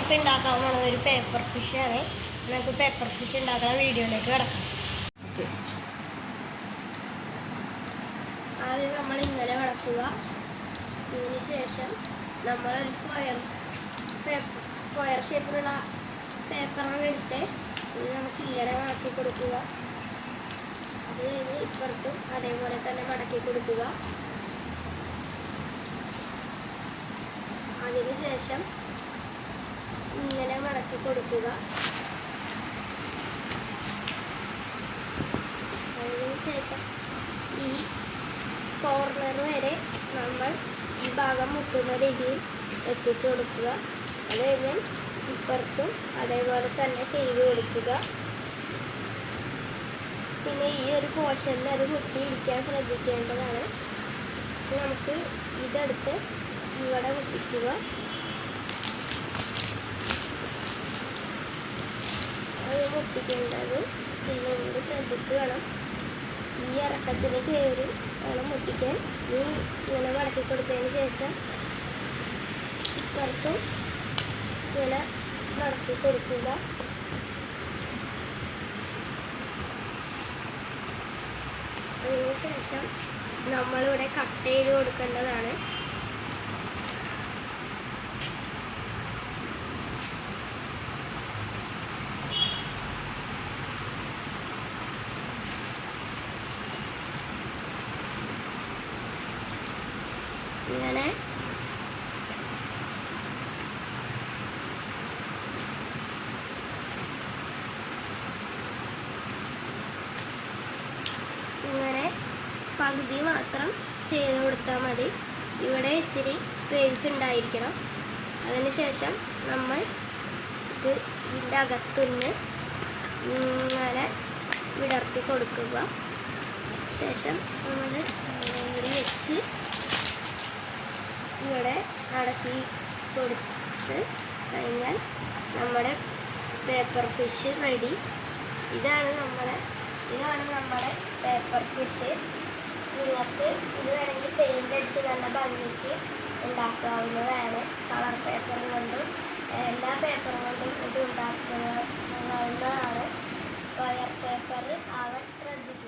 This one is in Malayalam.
നമ്മളിപ്പോൾ ഉണ്ടാക്കാൻ പോകുന്നത് ഒരു പേപ്പർ ഫിഷാണ്. നമുക്ക് പേപ്പർ ഫിഷ് ഉണ്ടാക്കുന്ന വീഡിയോയിലേക്ക് കിടക്കാം. ആദ്യം നമ്മൾ ഇങ്ങനെ വളക്കുക. ഇതിന് ശേഷം നമ്മളൊരു സ്ക്വയർ ഷേപ്പിലുള്ള പേപ്പറാണ് എടുത്ത് ഇത് നമുക്ക് ഇങ്ങനെ മടക്കി കൊടുക്കുക. അത് കഴിഞ്ഞ് ഇപ്പുറത്തും അതേപോലെ തന്നെ മടക്കി കൊടുക്കുക. അതിനുശേഷം ഇങ്ങനെ മടക്കി കൊടുക്കുക. അതിനുശേഷം ഈ കോർണർ വരെ നമ്മൾ ഈ ഭാഗം മുട്ടുന്ന രീതിയിൽ എത്തിച്ചു കൊടുക്കുക. അത് കഴിഞ്ഞ് ഇപ്പുറത്തും അതേപോലെ തന്നെ ചെയ്ത് കൊടുക്കുക. പിന്നെ ഈ ഒരു പോർഷനിൽ അത് മുട്ടിയിരിക്കാൻ ശ്രദ്ധിക്കേണ്ടതാണ്. നമുക്ക് ഇതെടുത്ത് ഇവിടെ മുട്ടിക്കുക. അത് മുട്ടിക്കേണ്ടത് ഇന്നുകൊണ്ട് ശ്രദ്ധിച്ച് വേണം. ഈ ഇറക്കത്തിന് കയറി വേണം മുട്ടിക്കാൻ. ഈ ഇങ്ങനെ മടക്കി കൊടുത്തതിന് ശേഷം ഇപ്പുറത്തും ഇങ്ങനെ മടക്കി കൊടുക്കുക. അതിന് ശേഷം നമ്മളിവിടെ കട്ട് ചെയ്ത് കൊടുക്കേണ്ടതാണ്. ഇങ്ങനെ പകുതി മാത്രം ചെയ്ത് കൊടുത്താൽ മതി. ഇവിടെ ഇത്തിരി സ്പേസ് ഉണ്ടായിരിക്കണം. അതിനുശേഷം നമ്മൾ ഇതിൻ്റെ അകത്തുനിന്ന് ഇങ്ങനെ വിടർത്തി കൊടുക്കുക. ശേഷം നമ്മൾ ഇവിടെ വെച്ച് ഇവിടെ അടക്കി കൊടുത്ത് കഴിഞ്ഞാൽ നമ്മുടെ പേപ്പർ ഫിഷ് റെഡി. ഇതാണ് നമ്മുടെ പേപ്പർ ഫിഷ്. നിങ്ങൾക്ക് ഇത് വേണമെങ്കിൽ പെയിൻ്റ് അടിച്ച് നല്ല ഭംഗിക്ക് ഉണ്ടാക്കാവുന്നതാണ്. കളർ പേപ്പർ കൊണ്ടും എല്ലാ പേപ്പർ കൊണ്ടും ഇത് ഉണ്ടാക്കാവുന്നതാണ്. സ്ക്വയർ പേപ്പർ ആവാൻ ശ്രദ്ധിക്കുക.